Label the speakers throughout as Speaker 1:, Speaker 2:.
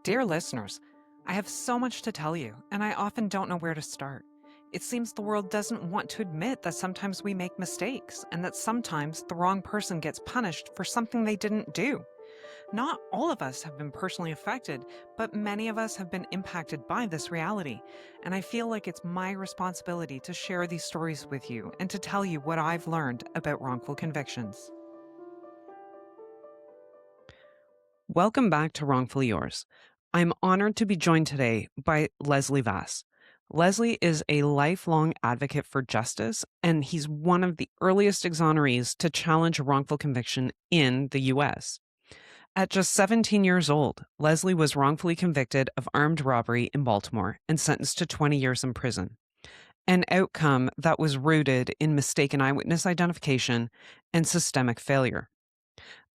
Speaker 1: Dear listeners, I have so much to tell you, and I often don't know where to start. It seems the world doesn't want to admit that sometimes we make mistakes, and that sometimes the wrong person gets punished for something they didn't do. Not all of us have been personally affected, but many of us have been impacted by this reality, and I feel like it's my responsibility to share these stories with you and to tell you what I've learned about wrongful convictions. Welcome back to Wrongfully Yours. I'm honored to be joined today by Leslie Vass. Leslie is a lifelong advocate for justice, and he's one of the earliest exonerees to challenge a wrongful conviction in the U.S. At just 17 years old, Leslie was wrongfully convicted of armed robbery in Baltimore and sentenced to 20 years in prison, an outcome that was rooted in mistaken eyewitness identification and systemic failure.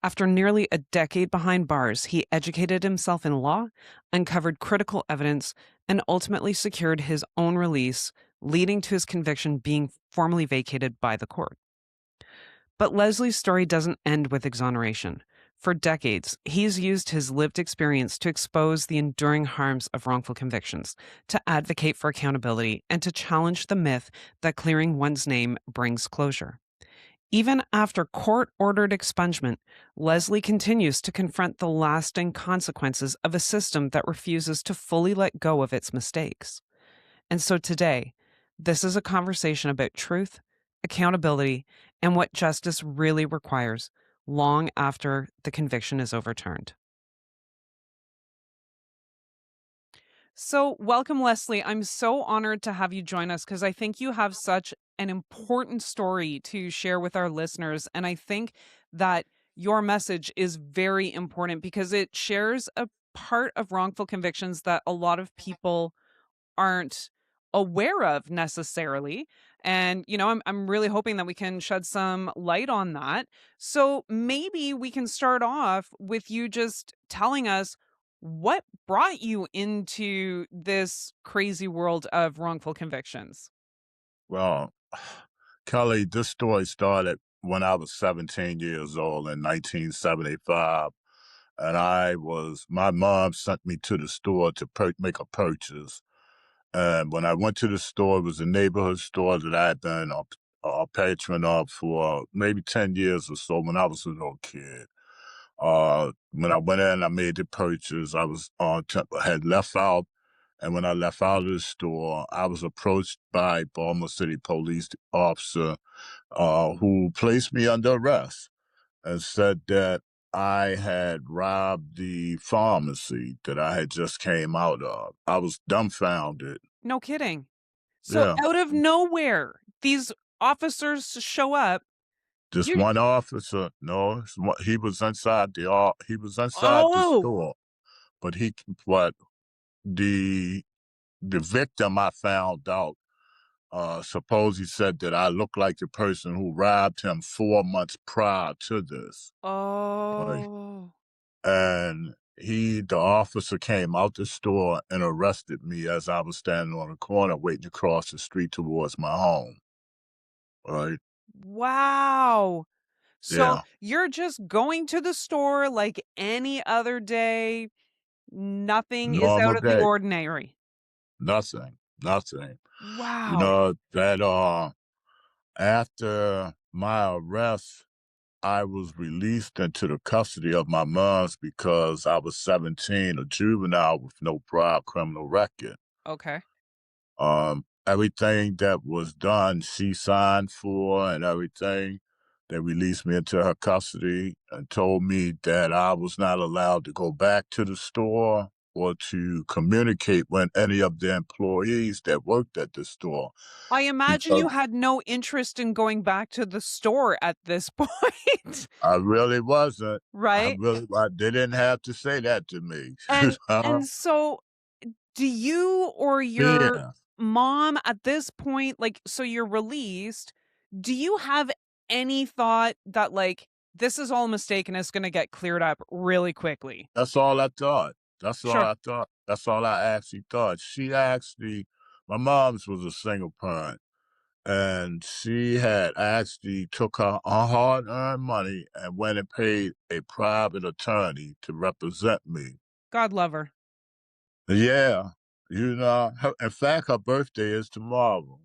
Speaker 1: After nearly a decade behind bars, he educated himself in law, uncovered critical evidence, and ultimately secured his own release, leading to his conviction being formally vacated by the court. But Leslie's story doesn't end with exoneration. For decades, he's used his lived experience to expose the enduring harms of wrongful convictions, to advocate for accountability, and to challenge the myth that clearing one's name brings closure. Even after court-ordered expungement, Leslie continues to confront the lasting consequences of a system that refuses to fully let go of its mistakes. And so today, this is a conversation about truth, accountability, and what justice really requires long after the conviction is overturned. So, welcome, Leslie. I'm so honored to have you join us because I think you have such an important story to share with our listeners. And I think that your message is very important because it shares a part of wrongful convictions that a lot of people aren't aware of necessarily. And, I'm really hoping that we can shed some light on that. So maybe we can start off with you just telling us what brought you into this crazy world of wrongful convictions.
Speaker 2: Well, Kelly, this story started when I was 17 years old in 1975. And my mom sent me to the store to make a purchase. And when I went to the store, it was a neighborhood store that I had been a patron of for maybe 10 years or so when I was a little kid. When I went in, I made the purchase. Had left out, and when I left out of the store, I was approached by Baltimore City police officer, who placed me under arrest and said that I had robbed the pharmacy that I had just came out of. I was dumbfounded.
Speaker 1: No kidding. So
Speaker 2: Yeah,
Speaker 1: out of nowhere, these officers show up.
Speaker 2: just
Speaker 1: You
Speaker 2: one officer. No, he was inside he was inside the
Speaker 1: Oh,
Speaker 2: store, but but the the victim I found out, suppose he said that I looked like the person who robbed him 4 months prior to this. Right.
Speaker 1: oh.
Speaker 2: And the officer came out the store and arrested me as I was standing on the corner waiting to cross the street towards my home. Right.
Speaker 1: Wow. So
Speaker 2: Yeah.
Speaker 1: you're just going to the store like any other day. Nothing is
Speaker 2: Normal
Speaker 1: out of the
Speaker 2: day.
Speaker 1: ordinary.
Speaker 2: Nothing. Nothing. You
Speaker 1: Wow.
Speaker 2: know, that after my arrest, I was released into the custody of my moms because I was 17, a juvenile with no prior criminal record.
Speaker 1: Okay.
Speaker 2: Everything that was done, she signed for and everything. They released me into her custody and told me that I was not allowed to go back to the store or to communicate with any of the employees that worked at the store
Speaker 1: I imagine
Speaker 2: because
Speaker 1: you had no interest in going back to the store at this point,
Speaker 2: I really wasn't.
Speaker 1: right?
Speaker 2: They didn't have to say that to me.
Speaker 1: And
Speaker 2: Huh?
Speaker 1: and so do you or your
Speaker 2: Yeah,
Speaker 1: mom at this point, like, so you're released, do you have any thought that, like, this is all a mistake and it's gonna get cleared up really quickly?
Speaker 2: that's all I thought. That's all
Speaker 1: Sure.
Speaker 2: I thought. That's all I actually thought. My mom's was a single parent. And she had actually took her hard-earned money and went and paid a private attorney to represent me.
Speaker 1: God love her.
Speaker 2: Yeah. In fact, her birthday is tomorrow.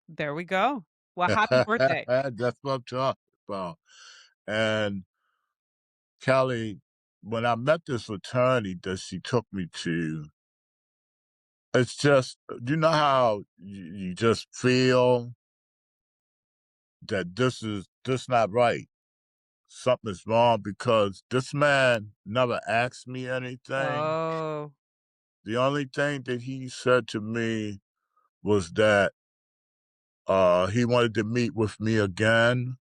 Speaker 1: There we go. Well, happy birthday.
Speaker 2: That's what I'm talking about. And Kelly, when I met this attorney that she took me to, it's just, you know how you just feel that this not right. Something's wrong because this man never asked me anything.
Speaker 1: Oh,
Speaker 2: The only thing that he said to me was that he wanted to meet with me again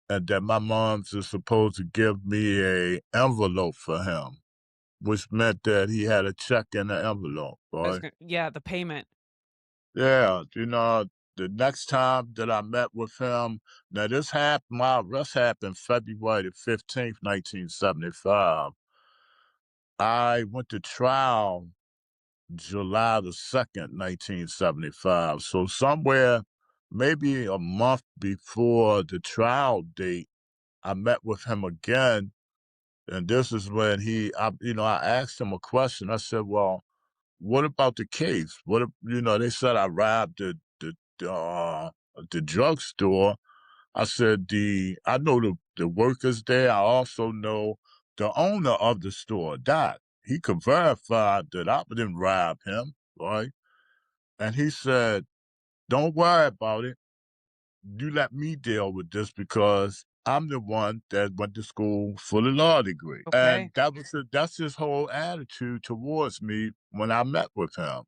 Speaker 2: and that my mom's is supposed to give me a envelope for him, which meant that he had a check in the envelope, right?
Speaker 1: yeah, the payment.
Speaker 2: Yeah, the next time that I met with him, now my arrest happened February the 15th, 1975. I went to trial July the 2nd, 1975. So somewhere, maybe a month before the trial date, I met with him again. And this is when I asked him a question. I said, well, what about the case? They said I robbed the drugstore. I said, I know the workers there. I also know the owner of the store, Doc. He could verify that I didn't rob him, right? And he said, don't worry about it. You let me deal with this because I'm the one that went to school for the law degree. And
Speaker 1: Okay.
Speaker 2: that's his whole attitude towards me when I met with him.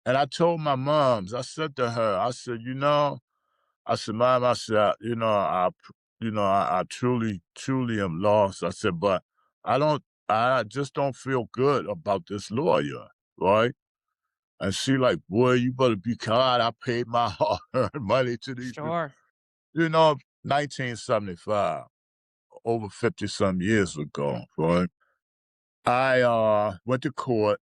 Speaker 2: And I told my moms, I said to her, I said, I said, Mom, I said, I truly, truly am lost. I said, but I just don't feel good about this lawyer, right? And she like, boy, you better be quiet. I paid my hard-earned money to these people.
Speaker 1: Sure.
Speaker 2: You know, 1975, over 50 some years ago, right? I went to court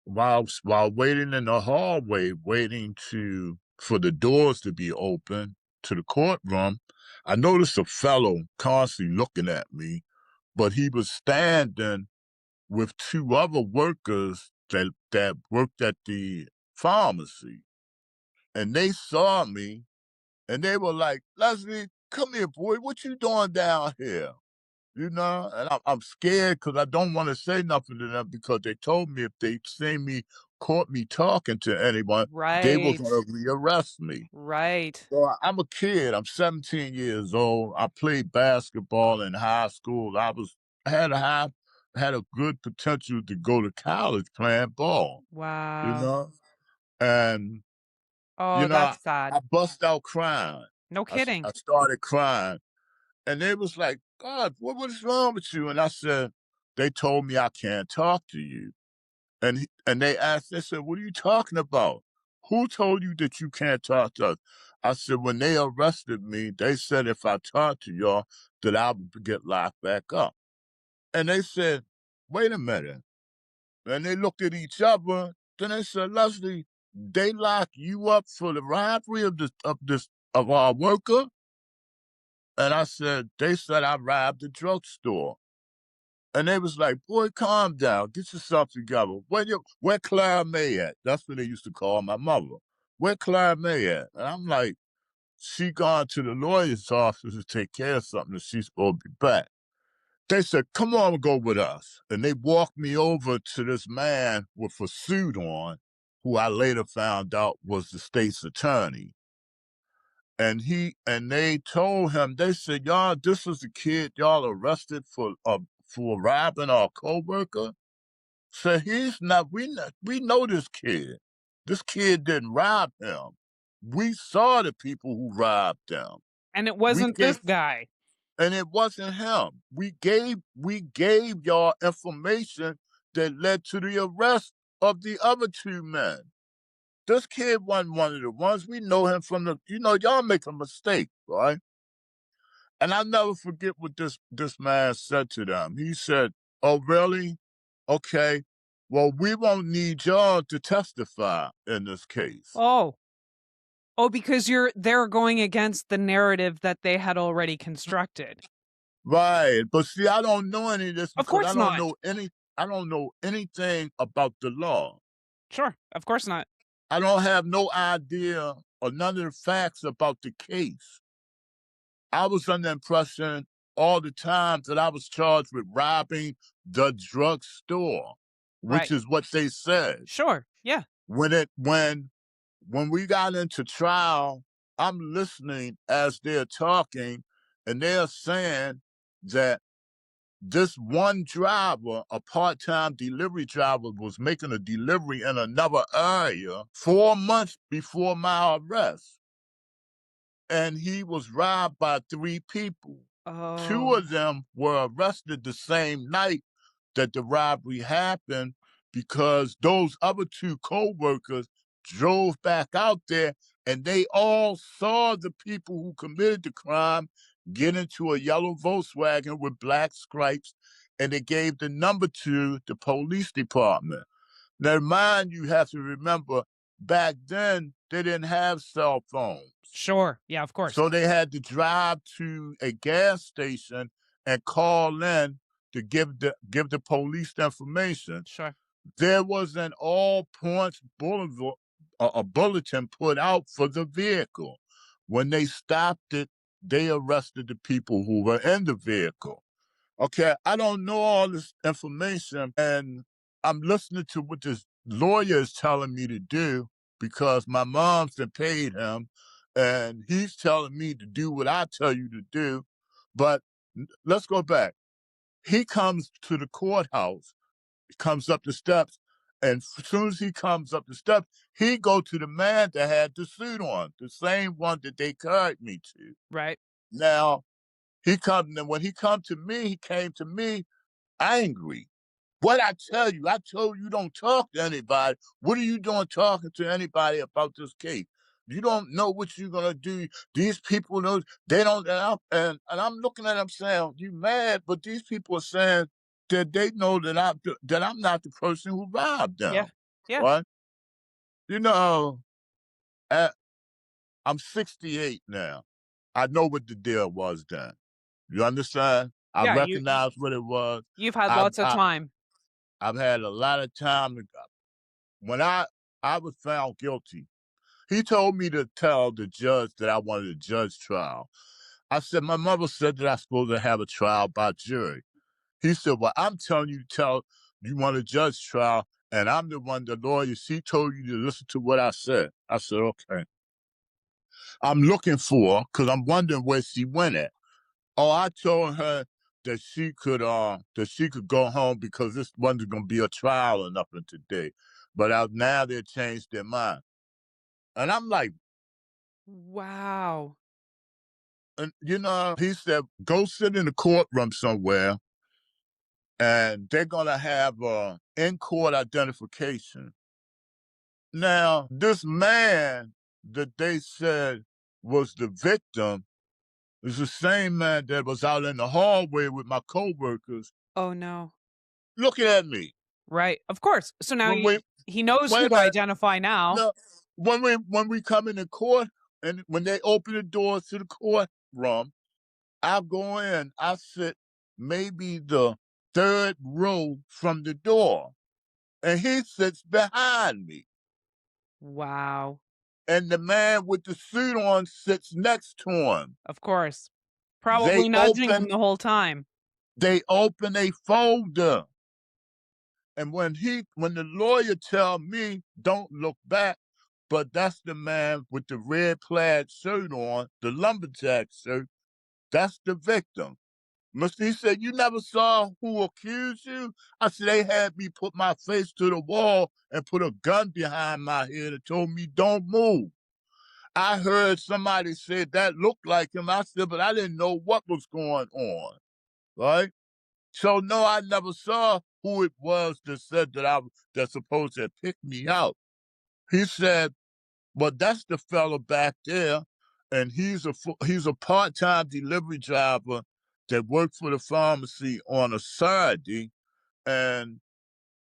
Speaker 2: while waiting in the hallway, waiting for the doors to be open to the courtroom. I noticed a fellow constantly looking at me, but he was standing with two other workers that worked at the pharmacy. And they saw me and they were like, Leslie, come here, boy. What you doing down here? And I'm scared because I don't want to say nothing to them because they told me if they caught me talking to anyone, they were
Speaker 1: Right.
Speaker 2: going to rearrest me.
Speaker 1: Right.
Speaker 2: So I'm a kid. I'm 17 years old. I played basketball in high school. I had a good potential to go to college playing ball, you
Speaker 1: Wow.
Speaker 2: know? And,
Speaker 1: Oh, that's
Speaker 2: I
Speaker 1: sad.
Speaker 2: bust out crying.
Speaker 1: No kidding.
Speaker 2: I started crying. And they was like, God, what is wrong with you? And I said, they told me I can't talk to you. And they said, what are you talking about? Who told you that you can't talk to us? I said, when they arrested me, they said if I talk to y'all, that I would get locked back up. And they said, wait a minute. And they looked at each other. Then they said, Leslie, they locked you up for the robbery of our worker? And I said, they said I robbed the drugstore. And they was like, boy, calm down. Get yourself together. Where Clara May at? That's what they used to call my mother. Where Clara May at? And I'm like, she gone to the lawyer's office to take care of something and she's supposed to be back. They said, come on and go with us. And they walked me over to this man with a suit on, who I later found out was the state's attorney. And they told him, they said, y'all, this is the kid y'all arrested for robbing our coworker. So we know this kid. This kid didn't rob him. We saw the people who robbed him.
Speaker 1: And it
Speaker 2: We
Speaker 1: wasn't this
Speaker 2: gave,
Speaker 1: guy.
Speaker 2: and it wasn't him. We gave y'all information that led to the arrest of the other two men. This kid wasn't one of the ones. We know him from y'all make a mistake, right? And I'll never forget what this man said to them. He said, oh, really? Okay. Well, we won't need y'all to testify in this case.
Speaker 1: Oh. Oh, because they're going against the narrative that they had already constructed.
Speaker 2: Right. But see, I don't know any of this
Speaker 1: Of
Speaker 2: because I
Speaker 1: course
Speaker 2: don't
Speaker 1: not.
Speaker 2: know any I don't know anything about the law.
Speaker 1: Sure. Of course not.
Speaker 2: I don't have no idea or none of the facts about the case. I was under the impression all the time that I was charged with robbing the drugstore, which
Speaker 1: Right.
Speaker 2: is what they said.
Speaker 1: Sure. Yeah.
Speaker 2: When we got into trial, I'm listening as they're talking, and they're saying that this one driver, a part-time delivery driver, was making a delivery in another area 4 months before my arrest, and he was robbed by 3 people. Two
Speaker 1: Oh,
Speaker 2: of them were arrested the same night that the robbery happened because those other 2 co-workers drove back out there and they all saw the people who committed the crime get into a yellow Volkswagen with black stripes, and they gave the number to the police department. Now, mind you, have to remember, back then they didn't have cell phones.
Speaker 1: sure. Yeah, of course.
Speaker 2: So they had to drive to a gas station and call in to give the police the information.
Speaker 1: Sure.
Speaker 2: There was an all points a bulletin put out for the vehicle. When they stopped it, they arrested the people who were in the vehicle. Okay, I don't know all this information, and I'm listening to what this lawyer is telling me to do because my mom's been paid him, and he's telling me to do what I tell you to do. But let's go back. He comes to the courthouse, comes up the steps, and as soon as he comes up the steps, he go to the man that had the suit on, the same one that they carried me to.
Speaker 1: Right.
Speaker 2: Now and when he came to me angry. What I tell you, I told you don't talk to anybody. What are you doing talking to anybody about this case? You don't know what you're gonna do. These people know they don't. And I'm looking at them saying, "You mad?" But these people are saying that they know that I'm not the person who robbed
Speaker 1: Yeah.
Speaker 2: them.
Speaker 1: Yeah.
Speaker 2: Right? You know, uh, I'm 68 now. I know what the deal was then. You understand? I
Speaker 1: Yeah.
Speaker 2: recognize what it was.
Speaker 1: You've had
Speaker 2: I,
Speaker 1: lots of
Speaker 2: I
Speaker 1: time.
Speaker 2: I've had a lot of time. When I was found guilty, he told me to tell the judge that I wanted a judge trial. I said, my mother said that I'm supposed to have a trial by jury. He said, well, I'm telling you to tell you want a judge trial, and I'm the one, the lawyer. She told you to listen to what I said. I said, okay. I'm looking for, because I'm wondering where she went at. Oh, I told her that she could go home because this wasn't gonna be a trial or nothing today. But now they changed their mind. And I'm like,
Speaker 1: Wow.
Speaker 2: and he said, go sit in the courtroom somewhere and they're gonna have in-court identification. Now, this man that they said was the victim is the same man that was out in the hallway with my coworkers
Speaker 1: Oh, no.
Speaker 2: looking at me.
Speaker 1: Right. Of course. So now
Speaker 2: When we
Speaker 1: he knows
Speaker 2: Wait
Speaker 1: who
Speaker 2: a
Speaker 1: to
Speaker 2: minute.
Speaker 1: identify now.
Speaker 2: No, when we come into court and when they open the doors to the courtroom, I go in. I sit maybe the third row from the door, and he sits behind me.
Speaker 1: Wow.
Speaker 2: And the man with the suit on sits next to him.
Speaker 1: Of course.
Speaker 2: They
Speaker 1: Probably nudging him
Speaker 2: open
Speaker 1: the whole time.
Speaker 2: they open a folder. And when the lawyer tell me don't look back, but that's the man with the red plaid shirt on, the lumberjack shirt, that's the victim. Mr. He said, you never saw who accused you? I said, they had me put my face to the wall and put a gun behind my head and told me, don't move. I heard somebody say that looked like him. I said, but I didn't know what was going on, right? So no, I never saw who it was that said that's supposed to pick me out. He said, "Well, that's the fella back there, and he's a part-time delivery driver that worked for the pharmacy on a Saturday." And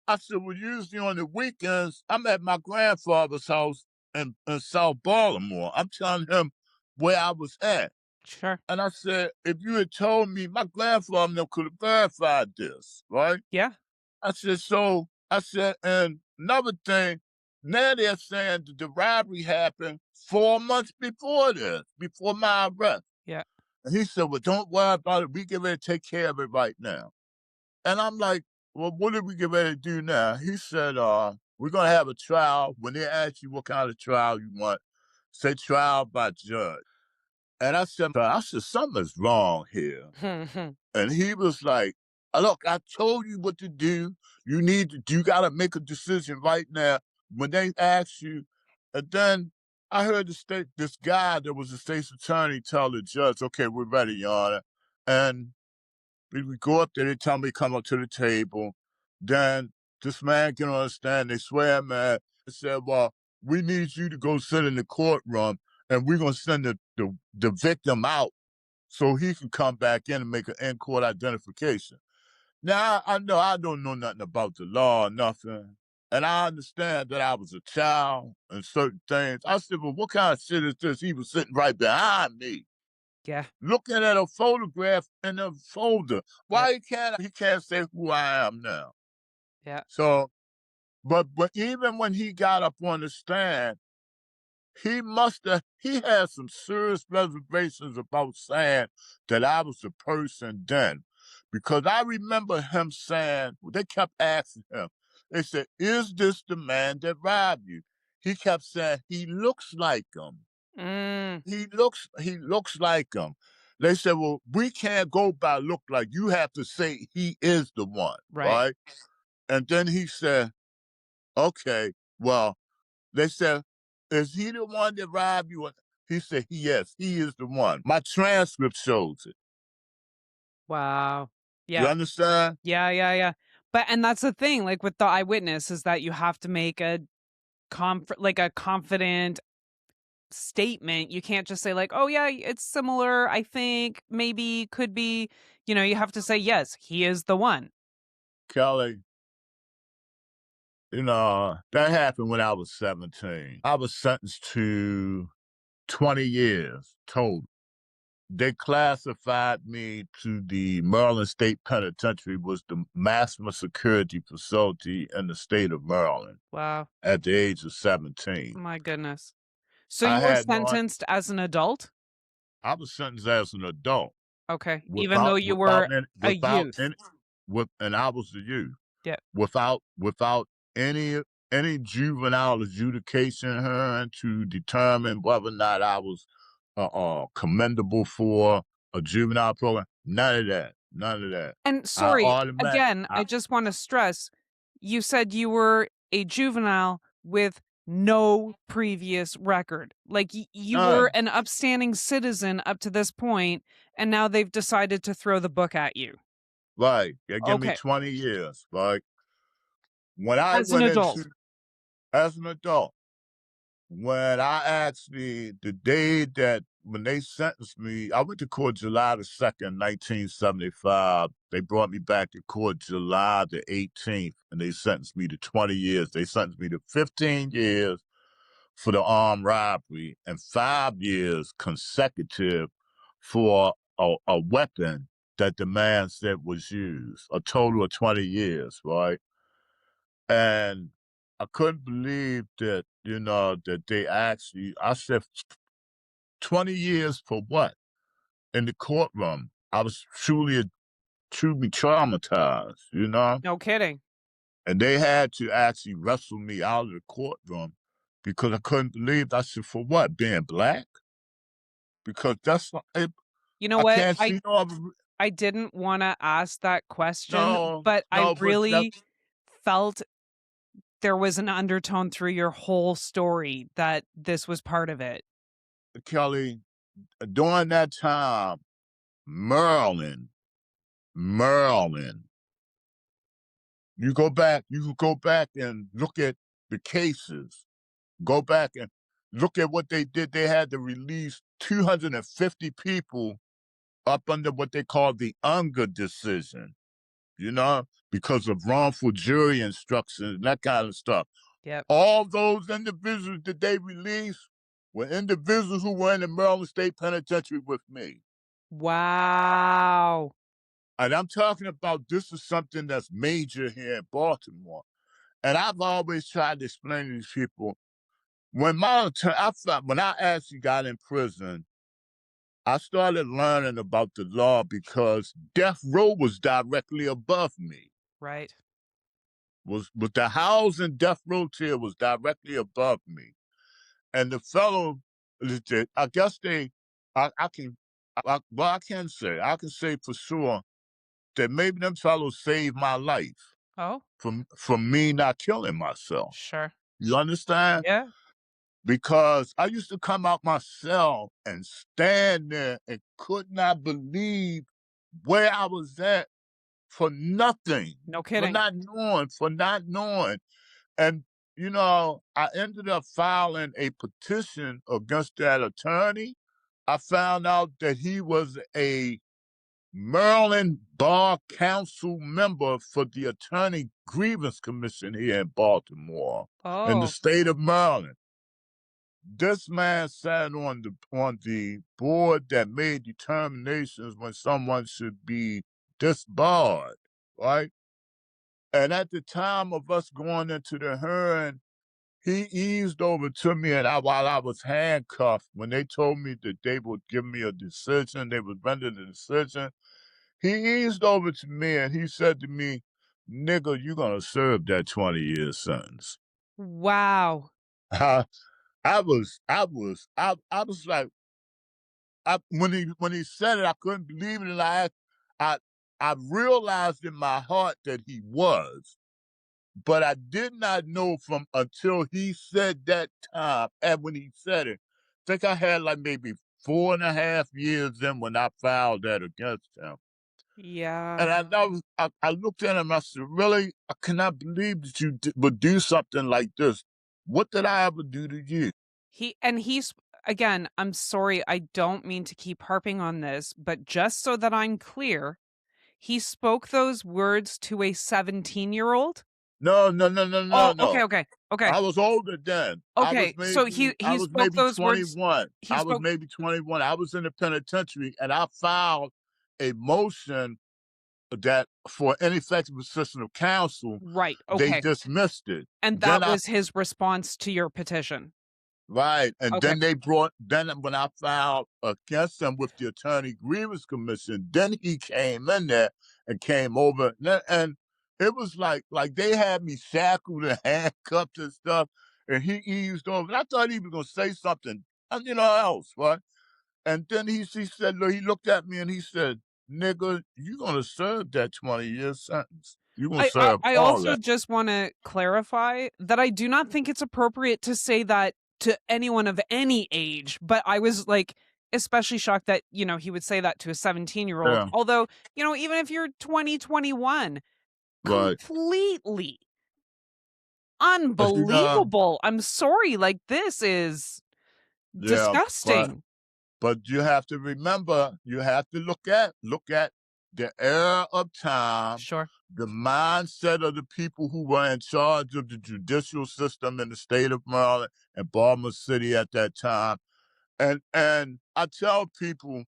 Speaker 2: I said, "Well, usually on the weekends, I'm at my grandfather's house in South Baltimore." I'm telling him where I was at.
Speaker 1: Sure.
Speaker 2: And I said, if you had told me, my grandfather could have verified this, right?
Speaker 1: Yeah.
Speaker 2: I said, so I said, and another thing, now they're saying that the robbery happened 4 months before this, before my arrest.
Speaker 1: Yeah.
Speaker 2: And he said, well, don't worry about it. We get ready to take care of it right now. And I'm like, well, what did we get ready to do now? He said, we're going to have a trial. When they ask you what kind of trial you want, say trial by judge. And I said, something's wrong here. And he was like, look, I told you what to do. You got to make a decision right now. When they ask you, and then I heard this guy that was the state's attorney tell the judge, okay, we're ready, Your Honor. And we go up there, they tell me come up to the table. Then this man get on the stand, they swear, man, they said, well, we need you to go sit in the courtroom and we're going to send the victim out so he can come back in and make an in-court identification. Now, I know I don't know nothing about the law or nothing, and I understand that I was a child and certain things. I said, well, what kind of shit is this? He was sitting right behind me,
Speaker 1: Yeah.
Speaker 2: looking at a photograph in a folder.
Speaker 1: Yep.
Speaker 2: Why he can't say who I am now?
Speaker 1: Yeah.
Speaker 2: So, but even when he got up on the stand, he had some serious reservations about saying that I was the person then. Because I remember him saying, they kept asking him, they said, is this the man that robbed you? He kept saying, he looks like him.
Speaker 1: Mm,
Speaker 2: He looks like him. They said, well, we can't go by look like, you have to say he is the one,
Speaker 1: right.
Speaker 2: right? And then he said, okay, well, they said, "Is he the one that robbed you?" He said, "Yes, he is the one." My transcript shows it.
Speaker 1: Wow.
Speaker 2: You
Speaker 1: Yeah.
Speaker 2: understand?
Speaker 1: Yeah, yeah, yeah. But and that's the thing, like with the eyewitness, is that you have to make a like a confident statement. You can't just say like, "Oh yeah, it's similar, I think, maybe, could be." You have to say, "Yes, he is the one."
Speaker 2: Kelly, that happened when I was 17. I was sentenced to 20 years total. They classified me to the Maryland State Penitentiary, was the maximum security facility in the state of Maryland
Speaker 1: Wow.
Speaker 2: at the age of 17.
Speaker 1: My goodness. So
Speaker 2: I
Speaker 1: you were
Speaker 2: had no
Speaker 1: sentenced as an adult?
Speaker 2: I was sentenced as an adult.
Speaker 1: Okay. Even though
Speaker 2: Without
Speaker 1: you
Speaker 2: without
Speaker 1: were
Speaker 2: any
Speaker 1: a
Speaker 2: without
Speaker 1: youth.
Speaker 2: any with and I was the youth.
Speaker 1: Yeah.
Speaker 2: Without any juvenile adjudication hearing to determine whether or not I was, commendable for a juvenile program. None of that, none of that.
Speaker 1: And
Speaker 2: I
Speaker 1: sorry,
Speaker 2: automatic
Speaker 1: again,
Speaker 2: I
Speaker 1: I just wanna stress, you said you were a juvenile with no previous record. Like, you were
Speaker 2: none.
Speaker 1: an upstanding citizen up to this point, and now they've decided to throw the book at you.
Speaker 2: Right, they give me
Speaker 1: Okay,
Speaker 2: 20 years, right? When I
Speaker 1: as an
Speaker 2: went
Speaker 1: adult.
Speaker 2: into as an adult, when I actually the day that when they sentenced me, I went to court July 2nd, 1975. They brought me back to court July 18th, and they sentenced me to 20 years. They sentenced me to 15 years for the armed robbery and 5 years consecutive for a weapon that the man said was used. A total of 20 years, right? And I couldn't believe that, that they actually, I said, 20 years for what? In the courtroom. I was truly traumatized.
Speaker 1: No kidding.
Speaker 2: And they had to actually wrestle me out of the courtroom because I couldn't believe. I said, for what? Being black? Because that's not,
Speaker 1: You know
Speaker 2: I
Speaker 1: what?
Speaker 2: can't see no other,
Speaker 1: I didn't wanna ask that question,
Speaker 2: no,
Speaker 1: but I
Speaker 2: no, but
Speaker 1: really
Speaker 2: that's,
Speaker 1: felt there was an undertone through your whole story that this was part of it.
Speaker 2: Kelly, during that time, Maryland, Maryland, you can go back and look at the cases. Go back and look at what they did. They had to release 250 people up under what they call the Unger decision, because of wrongful jury instructions and that kind of stuff.
Speaker 1: Yep.
Speaker 2: All those individuals that they released were individuals who were in the Maryland State Penitentiary with me.
Speaker 1: Wow.
Speaker 2: And I'm talking about this is something that's major here in Baltimore. And I've always tried to explain to these people when when I actually got in prison, I started learning about the law because death row was directly above me.
Speaker 1: Right.
Speaker 2: Was with the house and death row tier was directly above me. And the fellow, I guess I can, well, I can say for sure that maybe them fellows saved my life
Speaker 1: Oh,
Speaker 2: from me not killing myself.
Speaker 1: sure.
Speaker 2: You understand?
Speaker 1: Yeah.
Speaker 2: Because I used to come out my cell and stand there and could not believe where I was at for nothing,
Speaker 1: No kidding.
Speaker 2: for not knowing. And, I ended up filing a petition against that attorney. I found out that he was a Maryland Bar Council member for the Attorney Grievance Commission here in Baltimore, in the
Speaker 1: Oh,
Speaker 2: state of Maryland. This man sat on the board that made determinations when someone should be disbarred, right? And at the time of us going into the hearing, he eased over to me, and while I was handcuffed, when they told me that they would give me a decision, they would render the decision, he eased over to me and he said to me, "Nigga, you're gonna serve that 20-year sentence."
Speaker 1: wow.
Speaker 2: I was like, when he said it, I couldn't believe it, and I I realized in my heart that he was, but I did not know from until he said that time, and when he said it, I think I had like maybe 4.5 years in when I filed that against him.
Speaker 1: Yeah.
Speaker 2: And I looked at him, I said, "Really? I cannot believe that you would do something like this. What did I ever do to you?"
Speaker 1: He's again, I'm sorry, I don't mean to keep harping on this, but just so that I'm clear, he spoke those words to a 17-year-old?
Speaker 2: No, no, no, no, no,
Speaker 1: Oh, okay,
Speaker 2: no.
Speaker 1: okay, okay,
Speaker 2: I was older then.
Speaker 1: okay. So
Speaker 2: I
Speaker 1: he
Speaker 2: was
Speaker 1: spoke
Speaker 2: maybe
Speaker 1: those words
Speaker 2: 21.
Speaker 1: he
Speaker 2: I was
Speaker 1: spoke
Speaker 2: maybe 21. I was in the penitentiary and I filed a motion that for ineffective assistance of counsel,
Speaker 1: right,
Speaker 2: they
Speaker 1: okay.
Speaker 2: dismissed it.
Speaker 1: And
Speaker 2: Then
Speaker 1: that
Speaker 2: I
Speaker 1: was his response to your petition?
Speaker 2: Right, and
Speaker 1: Okay.
Speaker 2: then when I filed against him with the Attorney Grievance Commission, then he came in there and came over, and it was like they had me shackled and handcuffed and stuff, and he eased over, and I thought he was gonna say something, else, right? And then he said, look, he looked at me and he said, "Nigga, you gonna serve that 20-year sentence. You gonna serve
Speaker 1: I
Speaker 2: all
Speaker 1: also
Speaker 2: that."
Speaker 1: just wanna clarify that I do not think it's appropriate to say that to anyone of any age, but I was, like, especially shocked that, he would say that to a 17-year-old,
Speaker 2: Yeah,
Speaker 1: although, even if you're 20, 21,
Speaker 2: right.
Speaker 1: completely
Speaker 2: But
Speaker 1: unbelievable. I'm sorry, like, this is
Speaker 2: yeah, but
Speaker 1: disgusting.
Speaker 2: But you have to remember, you have to look at the era of time,
Speaker 1: Sure.
Speaker 2: the mindset of the people who were in charge of the judicial system in the state of Maryland and Baltimore City at that time. And I tell people,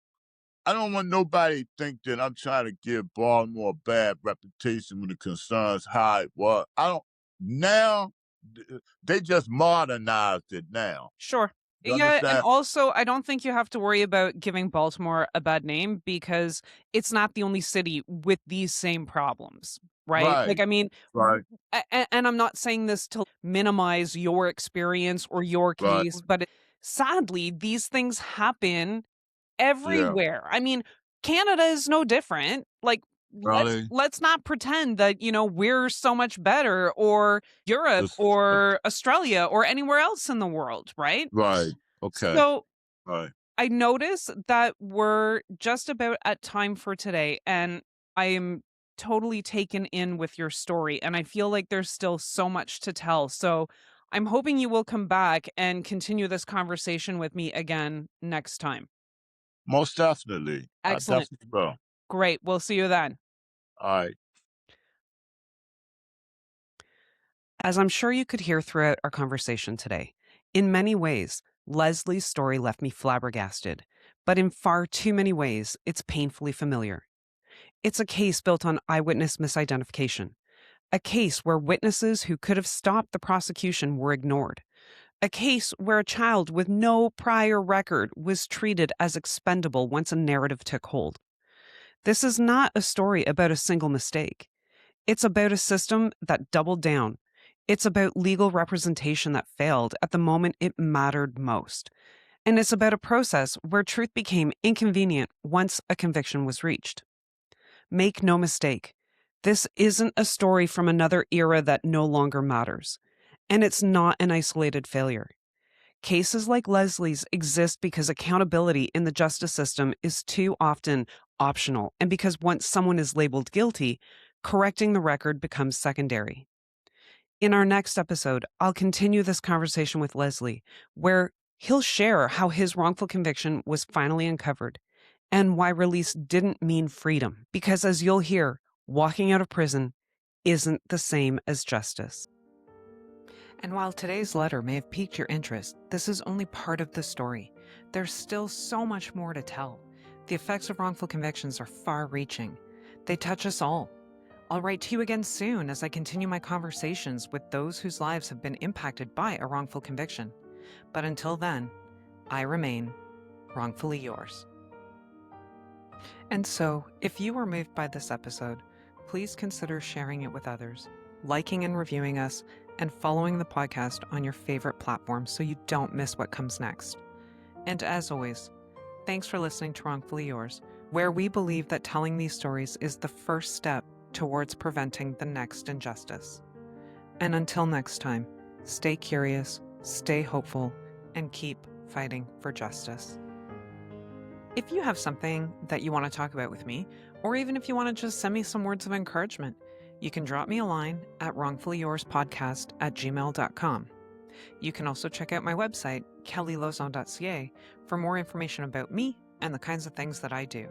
Speaker 2: I don't want nobody to think that I'm trying to give Baltimore a bad reputation when it concerns how it was. I don't now they just modernized it now.
Speaker 1: Sure.
Speaker 2: You
Speaker 1: Yeah, and
Speaker 2: understand?
Speaker 1: also, I don't think you have to worry about giving Baltimore a bad name because it's not the only city with these same problems, right? Like,
Speaker 2: Right.
Speaker 1: I mean,
Speaker 2: Right.
Speaker 1: and I'm not saying this to minimize your experience or your
Speaker 2: Right.
Speaker 1: case, but sadly, these things happen
Speaker 2: Yeah.
Speaker 1: everywhere. I mean, Canada is no different. Like,
Speaker 2: Really?
Speaker 1: let's not pretend that, we're so much better, or Europe
Speaker 2: This
Speaker 1: or Australia or anywhere else in the world, right?
Speaker 2: right. Okay.
Speaker 1: So,
Speaker 2: Right.
Speaker 1: I notice that we're just about at time for today, and I am totally taken in with your story, and I feel like there's still so much to tell. So, I'm hoping you will come back and continue this conversation with me again next time.
Speaker 2: Most definitely. I
Speaker 1: Excellent.
Speaker 2: definitely will.
Speaker 1: Great. We'll see you then.
Speaker 2: Alright.
Speaker 1: As I'm sure you could hear throughout our conversation today, in many ways, Leslie's story left me flabbergasted, but in far too many ways, it's painfully familiar. It's a case built on eyewitness misidentification, a case where witnesses who could have stopped the prosecution were ignored, a case where a child with no prior record was treated as expendable once a narrative took hold. This is not a story about a single mistake. It's about a system that doubled down. It's about legal representation that failed at the moment it mattered most. And it's about a process where truth became inconvenient once a conviction was reached. Make no mistake, this isn't a story from another era that no longer matters. And it's not an isolated failure. Cases like Leslie's exist because accountability in the justice system is too often optional, and because once someone is labeled guilty, correcting the record becomes secondary. In our next episode, I'll continue this conversation with Leslie, where he'll share how his wrongful conviction was finally uncovered and why release didn't mean freedom. Because as you'll hear, walking out of prison isn't the same as justice. And while today's letter may have piqued your interest, this is only part of the story. There's still so much more to tell. The effects of wrongful convictions are far-reaching. They touch us all. I'll write to you again soon as I continue my conversations with those whose lives have been impacted by a wrongful conviction. But until then, I remain wrongfully yours. And so, if you were moved by this episode, please consider sharing it with others, liking and reviewing us, and following the podcast on your favorite platform so you don't miss what comes next. And as always, thanks for listening to Wrongfully Yours, where we believe that telling these stories is the first step towards preventing the next injustice. And until next time, stay curious, stay hopeful, and keep fighting for justice. If you have something that you want to talk about with me, or even if you want to just send me some words of encouragement, you can drop me a line at wrongfullyyourspodcast@gmail.com. You can also check out my website, kellylozon.ca, for more information about me and the kinds of things that I do.